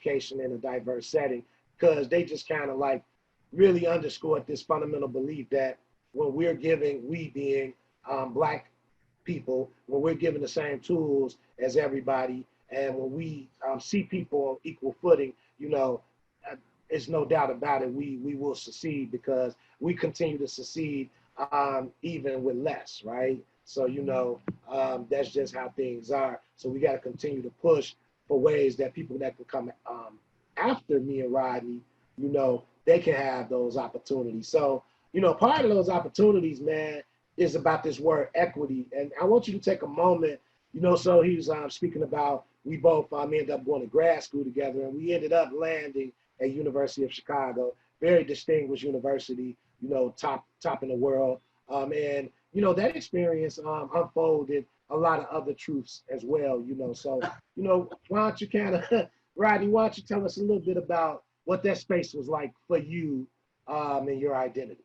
education in a diverse setting, because they just kind of like really underscored this fundamental belief that when we're giving, we being Black people, when we're given the same tools as everybody, and when we see people on equal footing, you know, it's no doubt about it, we will succeed, because we continue to succeed even with less, right? So, you know, that's just how things are. So we got to continue to push for ways that people that can come after me and Rodney, you know, they can have those opportunities. So, you know, part of those opportunities, man, is about this word equity. And I want you to take a moment, you know, so he was speaking about, we both ended up going to grad school together, and we ended up landing at University of Chicago, very distinguished university, you know, top in the world. And, you know, that experience unfolded a lot of other truths as well, you know. So, you know, why don't you kind of, Rodney, why don't you tell us a little bit about what that space was like for you and your identity?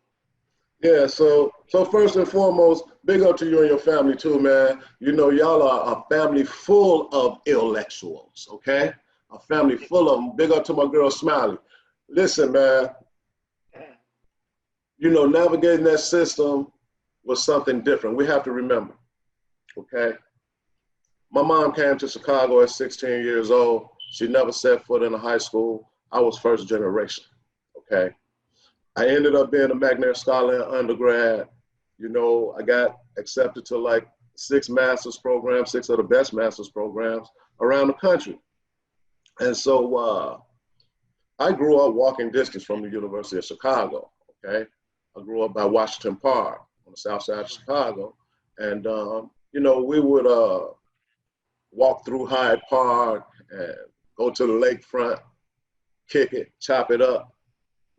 Yeah, so first and foremost, big up to you and your family too, man. You know, y'all are a family full of ILLectuals, okay? A family full of them. Big up to my girl Smiley. Listen, man, you know, navigating that system was something different. We have to remember, okay? My mom came to Chicago at 16 years old. She never set foot in a high school. I was first generation, okay? I ended up being a McNair Scholar in undergrad. You know, I got accepted to like 6 master's programs, 6 of the best master's programs around the country. And so I grew up walking distance from the University of Chicago, okay? I grew up by Washington Park on the south side of Chicago. And, you know, we would walk through Hyde Park and go to the lakefront, kick it, chop it up,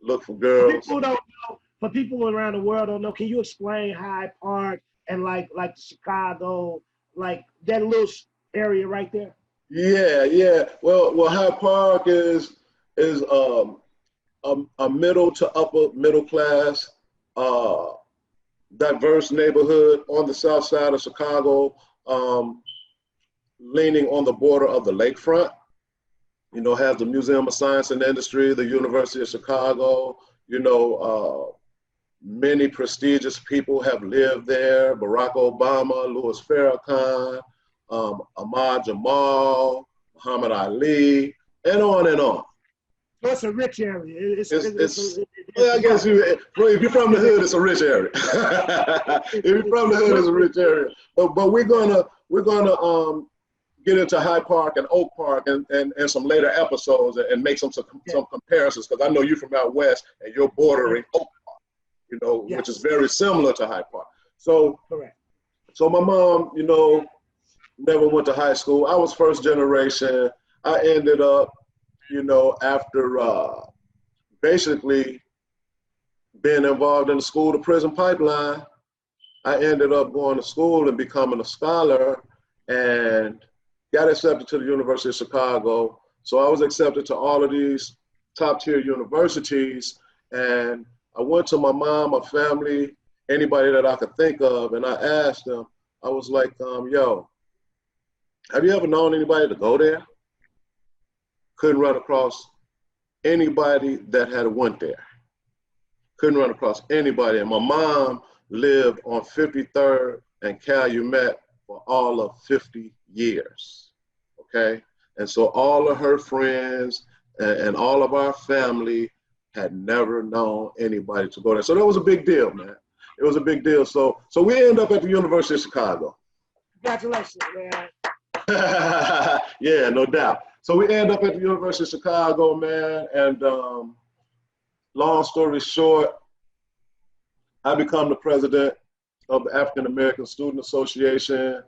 look for girls. People don't know, for people around the world don't know, can you explain Hyde Park and like Chicago, like that little area right there? Yeah. Well, Hyde Park is a middle to upper middle class, diverse neighborhood on the south side of Chicago, leaning on the border of the lakefront. You know, has the Museum of Science and Industry, the University of Chicago. You know, many prestigious people have lived there. Barack Obama, Louis Farrakhan, Ahmad Jamal, Muhammad Ali, and on and on. So it's a rich area. Well, I guess if you're from the hood, it's a rich area. If you're from the hood, it's a rich area. But we're gonna get into Hyde Park and Oak Park and some later episodes and make some comparisons, because I know you're from out west and you're bordering Oak Park, you know, which is very similar to Hyde Park. So, so my mom, you know, never went to high school. I was first generation. I ended up, you know, after basically being involved in the school to prison pipeline, I ended up going to school and becoming a scholar and got accepted to the University of Chicago. So I was accepted to all of these top tier universities. And I went to my mom, my family, anybody that I could think of. And I asked them, I was like, yo, have you ever known anybody to go there? Couldn't run across anybody that had went there. Couldn't run across anybody. And my mom lived on 53rd and Calumet for all of 50 years, okay? And so all of her friends and all of our family had never known anybody to go there. So that was a big deal, man. It was a big deal. So we ended up at the University of Chicago. Congratulations, man. Yeah, no doubt. So we ended up at the University of Chicago, man, and long story short, I become the president of the African American Student Association.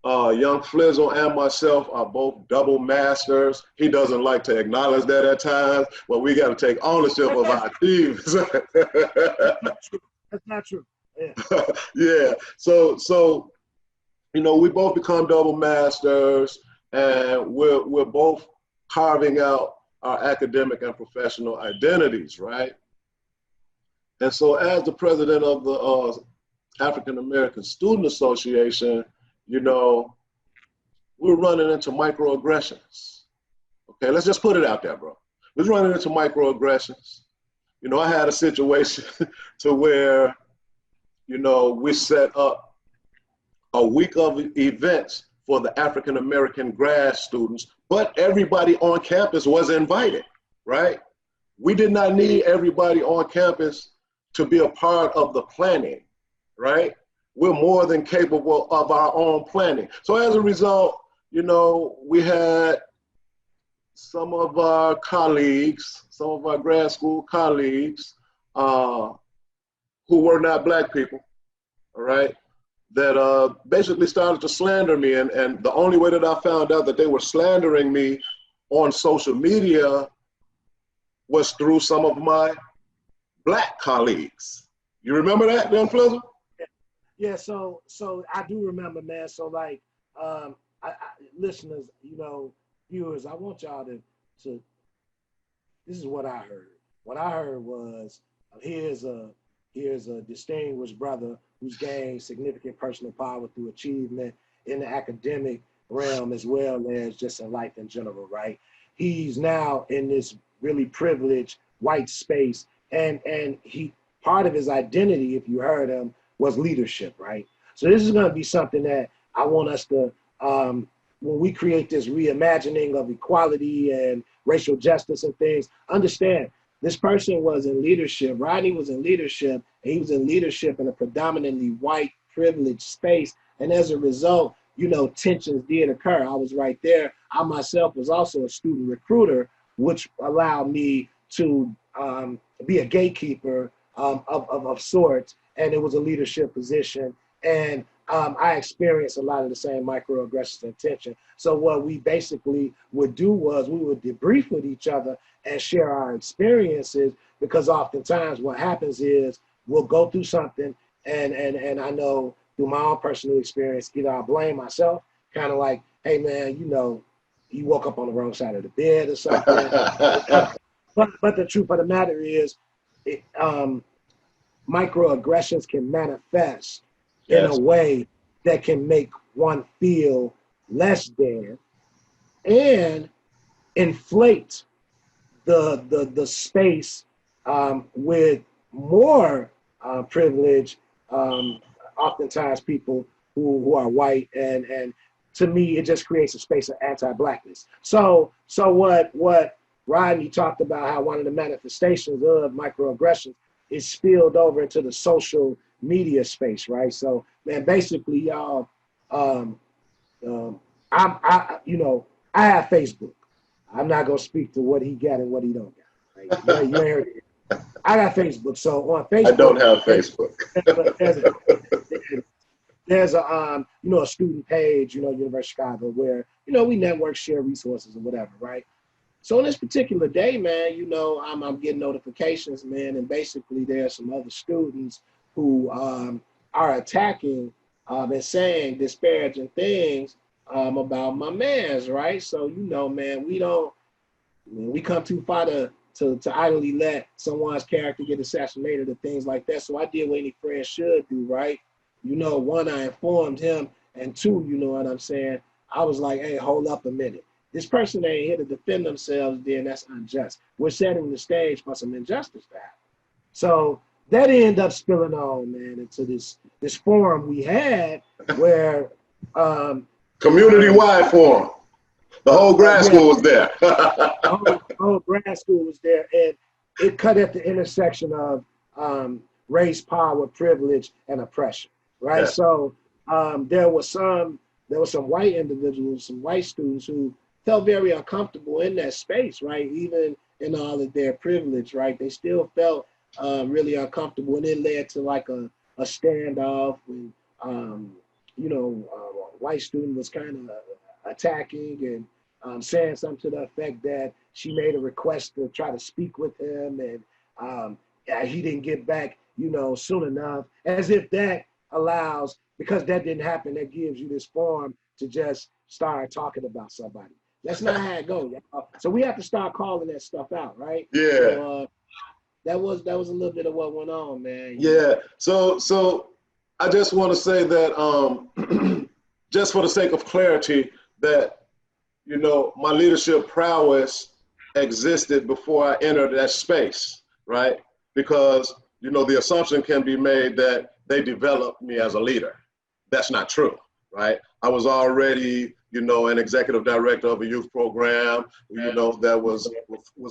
Young Flizz and myself are both double masters. He doesn't like to acknowledge that at times, but we got to take ownership of our achievements. That's not true. Yeah. Yeah. So, you know, we both become double masters, and we're both carving out our academic and professional identities, right? And so, as the president of the African American Student Association, you know, we're running into microaggressions. Okay, let's just put it out there, bro. We're running into microaggressions. You know, I had a situation to where, you know, we set up a week of events for the African American grad students, but everybody on campus was invited, right? We did not need everybody on campus to be a part of the planning, right? We're more than capable of our own planning. So as a result, you know, we had some of our colleagues, some of our grad school colleagues who were not Black people, all right, that basically started to slander me. And the only way that I found out that they were slandering me on social media was through some of my Black colleagues. You remember that, Dan Flizz? Yeah, so I do remember, man. So like, listeners, you know, viewers, I want y'all to this is what I heard. What I heard was here's a distinguished brother who's gained significant personal power through achievement in the academic realm as well as just in life in general, right? He's now in this really privileged white space, and he, part of his identity, if you heard him, was leadership, right? So this is going to be something that I want us to, when we create this reimagining of equality and racial justice and things, understand this person was in leadership. Rodney was in leadership, and he was in leadership in a predominantly white privileged space. And as a result, you know, tensions did occur. I was right there. I myself was also a student recruiter, which allowed me to be a gatekeeper of sorts, and it was a leadership position. And I experienced a lot of the same microaggressions and tension. So what we basically would do was we would debrief with each other and share our experiences, because oftentimes what happens is we'll go through something, and I know through my own personal experience, either I blame myself, kind of like, hey man, you know, you woke up on the wrong side of the bed or something. but the truth of the matter is, microaggressions can manifest in a way that can make one feel less than and inflate the space with more privilege, oftentimes people who are white, and to me it just creates a space of anti-Blackness. So what Rodney talked about, how one of the manifestations of microaggressions is spilled over into the social media space, right? So man, basically y'all, I have Facebook. I'm not gonna speak to what he got and what he don't got. Right? You ain't heard it. I got Facebook. So on Facebook, I don't have Facebook. there's a a student page, University of Chicago, where we network, share resources, or whatever, right? So on this particular day, man, I'm getting notifications, man, and basically there's some other students who are attacking and saying disparaging things about my mans, right? So man, we come too far to idly let someone's character get assassinated or things like that. So I did what any friend should do, right? One, I informed him, and two, you know what I'm saying? I was like, hey, hold up a minute. This person ain't here to defend themselves, then that's unjust. We're setting the stage for some injustice to happen. So that ended up spilling on, man, into this forum we had where community-wide forum. The whole grad school was there. the whole grad school was there, and it cut at the intersection of race, power, privilege, and oppression, right? Yeah. So there was some white individuals, some white students who felt very uncomfortable in that space, right? Even in all of their privilege, right? They still felt really uncomfortable, and it led to like a standoff. And a white student was kind of attacking and saying something to the effect that she made a request to try to speak with him, and he didn't get back, soon enough, as if that allows, because that didn't happen, that gives you this forum to just start talking about somebody. That's not how it goes. So we have to start calling that stuff out, right? Yeah. So, that was a little bit of what went on, man. Yeah. So I just want to say that just for the sake of clarity, that you know, my leadership prowess existed before I entered that space, right? Because, you know, the assumption can be made that they developed me as a leader. That's not true, right? I was already, you know, an executive director of a youth program, you know, that was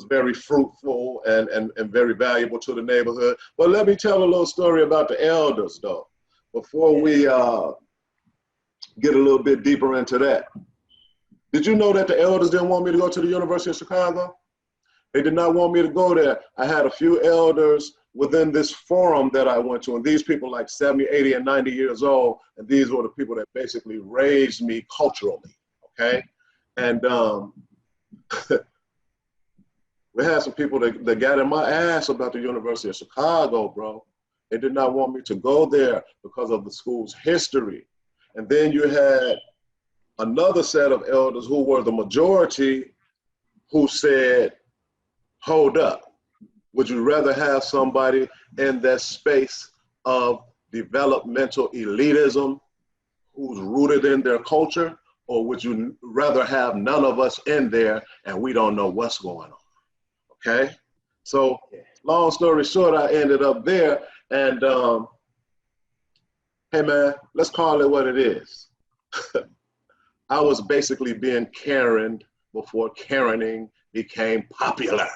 very fruitful and very valuable to the neighborhood. But let me tell a little story about the elders, though, before we get a little bit deeper into that. Did you know that the elders didn't want me to go to the University of Chicago? They did not want me to go there. I had a few elders within this forum that I went to, and these people like 70, 80, and 90 years old, and these were the people that basically raised me culturally, okay? And we had some people that got in my ass about the University of Chicago, bro. They did not want me to go there because of the school's history. And then you had another set of elders who were the majority who said, hold up, would you rather have somebody in that space of developmental elitism who's rooted in their culture, or would you rather have none of us in there and we don't know what's going on, okay? So long story short, I ended up there, and hey man, let's call it what it is. I was basically being Karen before Karening became popular.